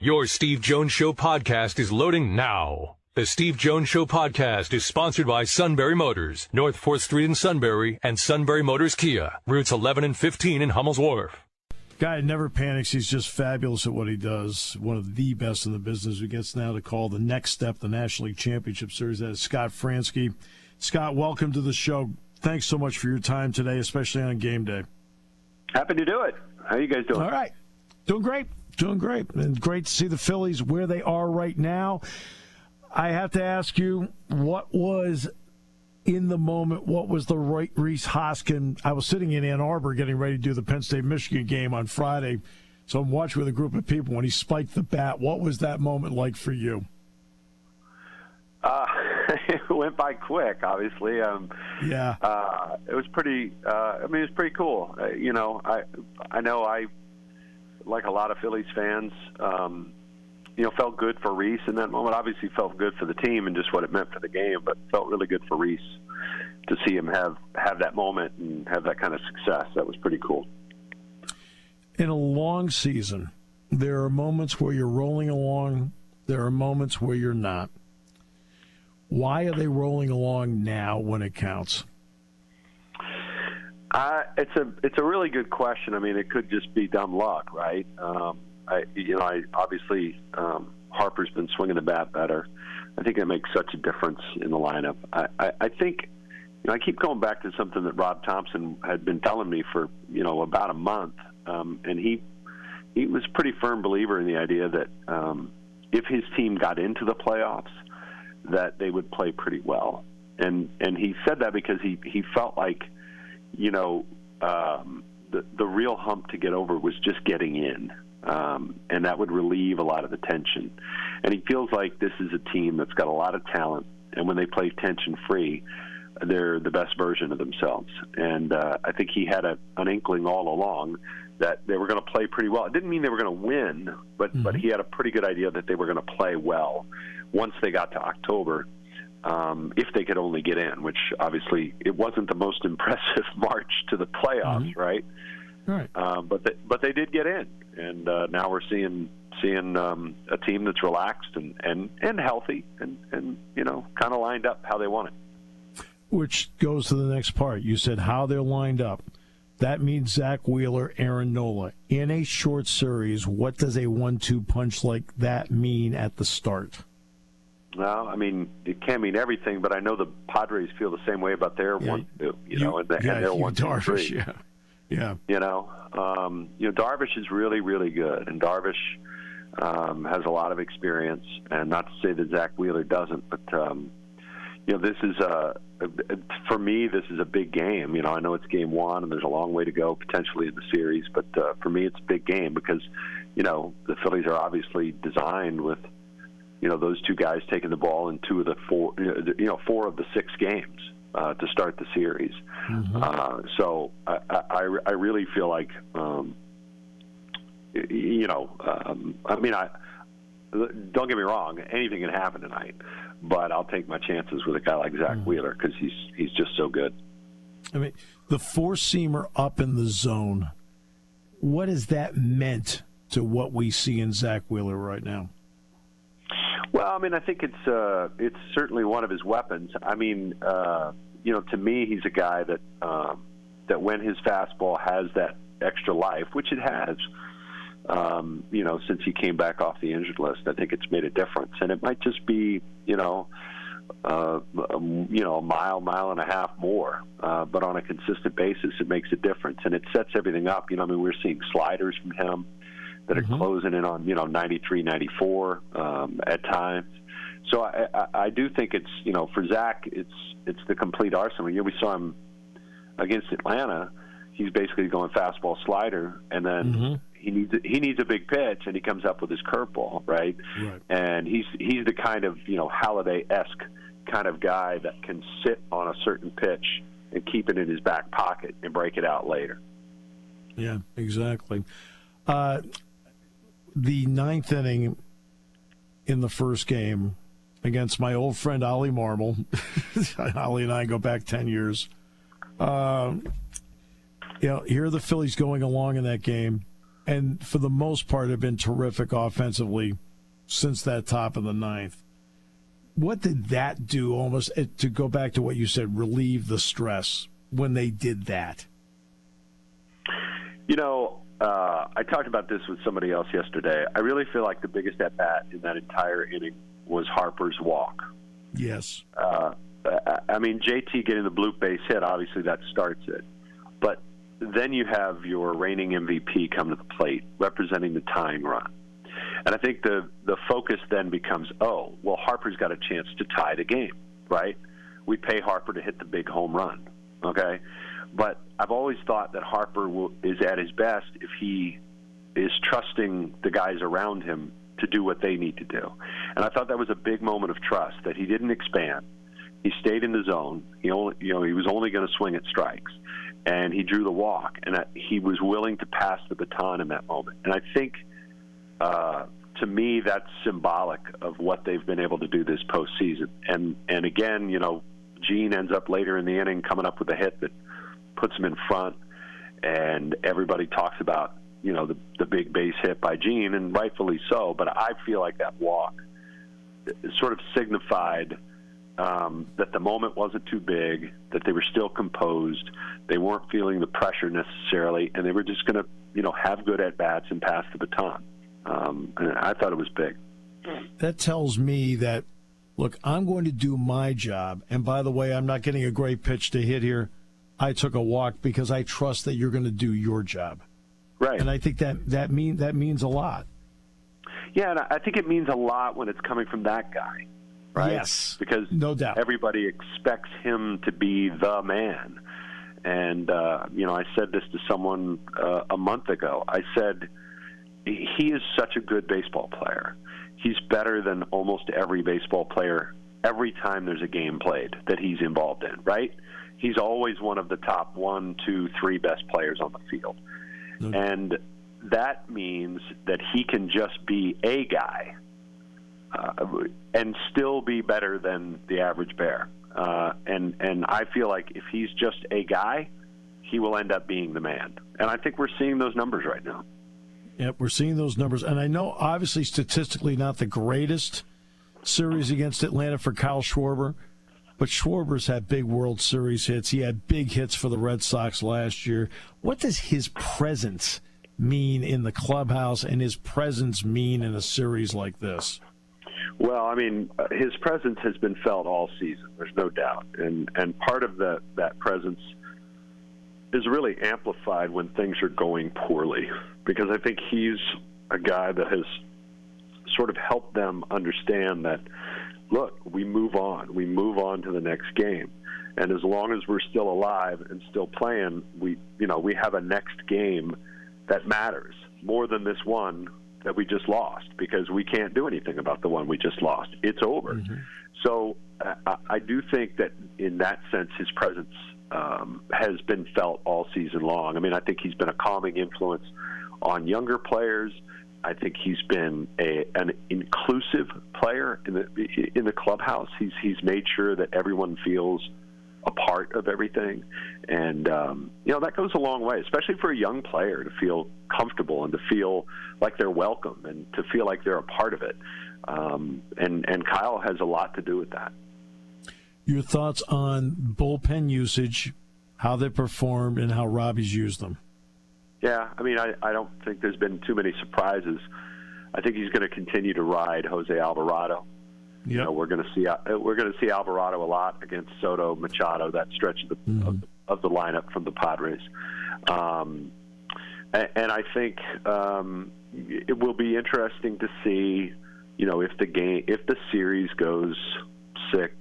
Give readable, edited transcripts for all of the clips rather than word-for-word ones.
Your Steve Jones Show podcast is loading now. The Steve Jones Show podcast is sponsored by Sunbury Motors, North 4th Street in Sunbury, and Sunbury Motors Kia, routes 11 and 15 in Hummel's Wharf. Guy never panics. He's just fabulous at what he does. One of the best in the business, who gets now to call the next step the National League Championship Series. That is Scott Franzke. Scott, welcome to the show. Thanks so much for your time today, especially on game day. Happy to do it. How are you guys doing? All right. Doing great. Doing great. And great to see the Phillies where they are right now. I have to ask you, what was in the moment, what was the Rhys Hoskins? I was sitting in Ann Arbor getting ready to do the Penn State-Michigan game on Friday, so I'm watching with a group of people when he spiked the bat. What was that moment like for you? It went by quick, obviously. Yeah. It was pretty, it was pretty cool. I know I, like a lot of Phillies fans, felt good for Rhys in that moment. Obviously felt good for the team and just what it meant for the game, but felt really good for Rhys to see him have that moment and have that kind of success. That was pretty cool. In a long season, there are moments where you're rolling along. There are moments where you're not. Why are they rolling along now when it counts? It's a really good question. I mean, it could just be dumb luck, right? Harper's been swinging the bat better. I think it makes such a difference in the lineup. I think, I keep going back to something that Rob Thompson had been telling me for, about a month. And he was a pretty firm believer in the idea that if his team got into the playoffs, that they would play pretty well. And he said that because he felt like, the real hump to get over was just getting in. And that would relieve a lot of the tension. And he feels like this is a team that's got a lot of talent, and when they play tension-free, they're the best version of themselves. And I think he had an inkling all along that they were going to play pretty well. It didn't mean they were going to win, but he had a pretty good idea that they were going to play well once they got to October, if they could only get in, which obviously it wasn't the most impressive march to the playoffs, right? Right. But they did get in, and now we're seeing a team that's relaxed and healthy and kind of lined up how they want it. Which goes to the next part. You said how they're lined up. That means Zach Wheeler, Aaron Nola. In a short series, what does a 1-2 punch like that mean at the start? Well, I mean, it can't mean everything, but I know the Padres feel the same way about their 1-2, and their 1-2-3. Yeah. Darvish is really, really good, and Darvish has a lot of experience. And not to say that Zach Wheeler doesn't, but this is for me, this is a big game. I know it's game one, and there's a long way to go potentially in the series, but for me, it's a big game because the Phillies are obviously designed with those two guys taking the ball in two of the four of the 6 games to start the series. Mm-hmm. So I really feel like, don't get me wrong, anything can happen tonight, but I'll take my chances with a guy like Zach Wheeler because he's just so good. I mean, the 4-seamer up in the zone, what has that meant to what we see in Zach Wheeler right now? Well, I mean, I think it's certainly one of his weapons. I mean, to me, he's a guy that when his fastball has that extra life, which it has, since he came back off the injured list, I think it's made a difference. And it might just be, a mile and a half more, but on a consistent basis, it makes a difference, and it sets everything up. We're seeing sliders from him that are closing in on 93, 94 at times. So I do think it's for Zach, it's the complete arsenal. We saw him against Atlanta. He's basically going fastball, slider, and then he needs a big pitch, and he comes up with his curveball, right? And he's the kind of Halladay-esque kind of guy that can sit on a certain pitch and keep it in his back pocket and break it out later. Yeah, exactly. The 9th inning in the first game against my old friend Ollie Marmol. Ollie and I go back 10 years. Here are the Phillies going along in that game, and for the most part have been terrific offensively since that top of the ninth. What did that do, almost to go back to what you said, relieve the stress when they did that? I talked about this with somebody else yesterday. I really feel like the biggest at-bat in that entire inning was Harper's walk. Yes. JT getting the bloop base hit, obviously that starts it. But then you have your reigning MVP come to the plate, representing the tying run. And I think the focus then becomes, Harper's got a chance to tie the game, right? We pay Harper to hit the big home run, okay? But I've always thought that Harper is at his best if he is trusting the guys around him to do what they need to do. And I thought that was a big moment of trust, that he didn't expand. He stayed in the zone. He was only going to swing at strikes. And he drew the walk. And he was willing to pass the baton in that moment. And I think, to me, that's symbolic of what they've been able to do this postseason. And again, Gene ends up later in the inning coming up with a hit that puts him in front, and everybody talks about the big base hit by Gene, and rightfully so. But I feel like that walk sort of signified that the moment wasn't too big, that they were still composed, they weren't feeling the pressure necessarily, and they were just going to have good at bats and pass the baton. And I thought it was big. That tells me that, look, I'm going to do my job, and by the way, I'm not getting a great pitch to hit here. I took a walk because I trust that you're going to do your job. Right. And I think that means a lot. Yeah, and I think it means a lot when it's coming from that guy, right? Yes, because no doubt everybody expects him to be the man. And, I said this to someone a month ago. I said, he is such a good baseball player. He's better than almost every baseball player every time there's a game played that he's involved in, right? He's always one of the top 1, 2, 3 best players on the field. Mm-hmm. And that means that he can just be a guy and still be better than the average bear. And I feel like if he's just a guy, he will end up being the man. And I think we're seeing those numbers right now. Yep, we're seeing those numbers. And I know, obviously, statistically not the greatest series against Atlanta for Kyle Schwarber, but Schwarber's had big World Series hits. He had big hits for the Red Sox last year. What does his presence mean in the clubhouse and his presence mean in a series like this? Well, his presence has been felt all season. There's no doubt. And part of that presence is really amplified when things are going poorly, because I think he's a guy that has sort of helped them understand that, look, we move on. We move on to the next game. And as long as we're still alive and still playing, we have a next game that matters more than this one that we just lost, because we can't do anything about the one we just lost. It's over. Mm-hmm. So I do think that in that sense, his presence has been felt all season long. I think he's been a calming influence on younger players. I think he's been an inclusive player in the clubhouse. He's made sure that everyone feels a part of everything, and that goes a long way, especially for a young player to feel comfortable and to feel like they're welcome and to feel like they're a part of it. And Kyle has a lot to do with that. Your thoughts on bullpen usage, how they performed, and how Robbie's used them? Yeah, I don't think there's been too many surprises. I think he's going to continue to ride Jose Alvarado. Yep. We're going to see Alvarado a lot against Soto, Machado, that stretch of the lineup from the Padres. And I think it will be interesting to see, if the series goes 6,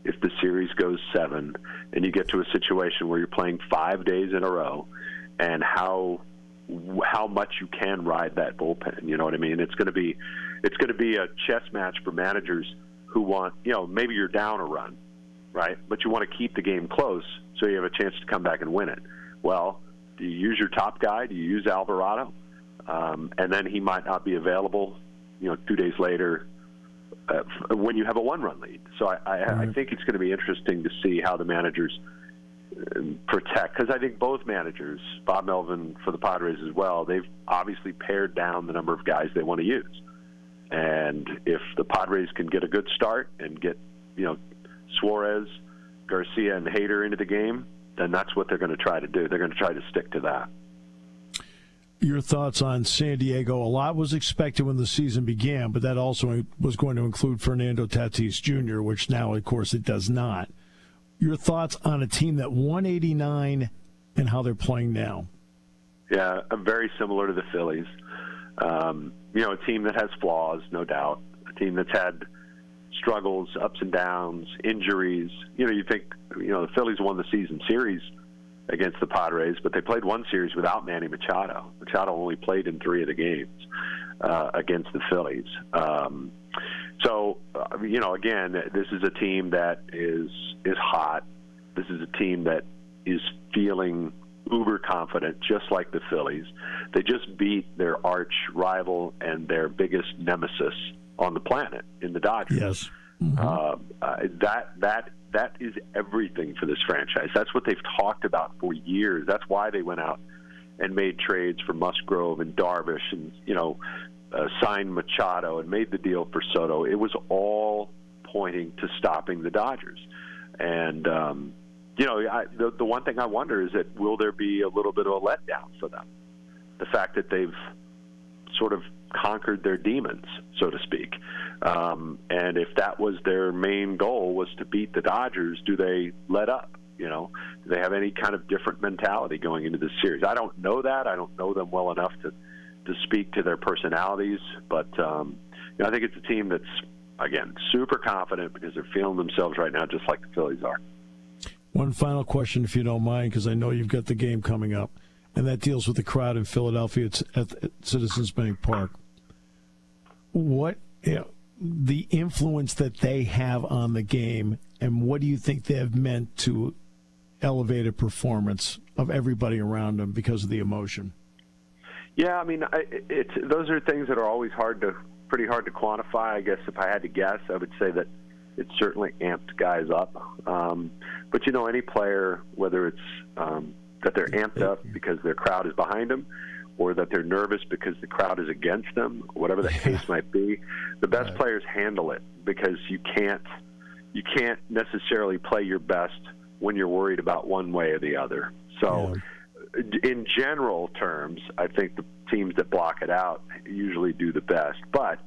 if the series goes 7, and you get to a situation where you're playing 5 days in a row, and how much you can ride that bullpen. You know what I mean? It's going to be a chess match for managers who want, maybe you're down a run, right? But you want to keep the game close so you have a chance to come back and win it. Well, do you use your top guy? Do you use Alvarado? And then he might not be available, 2 days later when you have a 1-run lead. So I think it's going to be interesting to see how the managers protect, because I think both managers, Bob Melvin for the Padres as well, they've obviously pared down the number of guys they want to use. And if the Padres can get a good start and get, Suarez, Garcia, and Hader into the game, then that's what they're going to try to do. They're going to try to stick to that. Your thoughts on San Diego? A lot was expected when the season began, but that also was going to include Fernando Tatis Jr., which now, of course, it does not. Your thoughts on a team that won 89 and how they're playing now? Yeah, very similar to the Phillies. A team that has flaws, no doubt. A team that's had struggles, ups and downs, injuries. You think, the Phillies won the season series against the Padres, but they played one series without Manny Machado. Machado only played in 3 of the games against the Phillies. Again, this is a team that is hot. This is a team that is feeling uber confident, just like the Phillies. They just beat their arch rival and their biggest nemesis on the planet in the Dodgers. Yes. Mm-hmm. That is everything for this franchise. That's what they've talked about for years. That's why they went out and made trades for Musgrove and Darvish and, signed Machado and made the deal for Soto. It was all pointing to stopping the Dodgers. And, the one thing I wonder is that will there be a little bit of a letdown for them? The fact that they've sort of conquered their demons, so to speak. And if that was their main goal, was to beat the Dodgers, do they let up? Do they have any kind of different mentality going into this series? I don't know that. I don't know them well enough to speak to their personalities. But, I think it's a team that's, again, super confident because they're feeling themselves right now just like the Phillies are. One final question, if you don't mind, because I know you've got the game coming up, and that deals with the crowd in Philadelphia at Citizens Bank Park. What the influence that they have on the game, and what do you think they have meant to elevated performance of everybody around them because of the emotion? Yeah, I mean, those are things that are always pretty hard to quantify. I guess if I had to guess, I would say that it certainly amped guys up. But any player, whether it's that they're amped up because their crowd is behind them, or that they're nervous because the crowd is against them, whatever the case might be, the best players handle it because you can't necessarily play your best when you're worried about one way or the other. So in general terms, I think the teams that block it out usually do the best. But,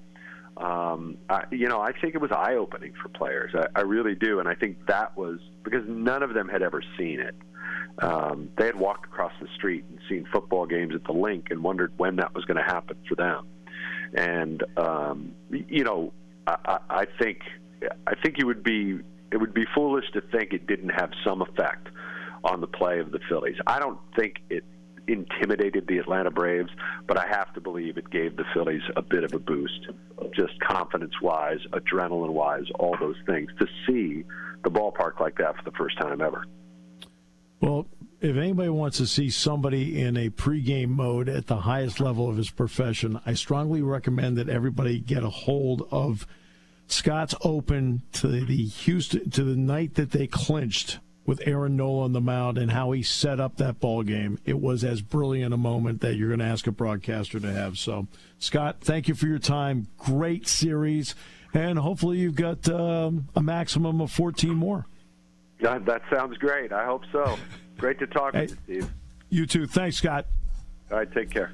I think it was eye-opening for players. I really do. And I think that was because none of them had ever seen it. They had walked across the street and seen football games at the Link and wondered when that was going to happen for them. And, I think it would be foolish to think it didn't have some effect on the play of the Phillies. I don't think it intimidated the Atlanta Braves, but I have to believe it gave the Phillies a bit of a boost, just confidence-wise, adrenaline-wise, all those things, to see the ballpark like that for the first time ever. Well, if anybody wants to see somebody in a pregame mode at the highest level of his profession, I strongly recommend that everybody get a hold of Scott's Open to the night that they clinched with Aaron Nola on the mound and how he set up that ball game. It was as brilliant a moment that you're going to ask a broadcaster to have. So, Scott, thank you for your time. Great series, and hopefully you've got a maximum of 14 more. That sounds great. I hope so. Great to talk with you, Steve. You too. Thanks, Scott. All right, take care.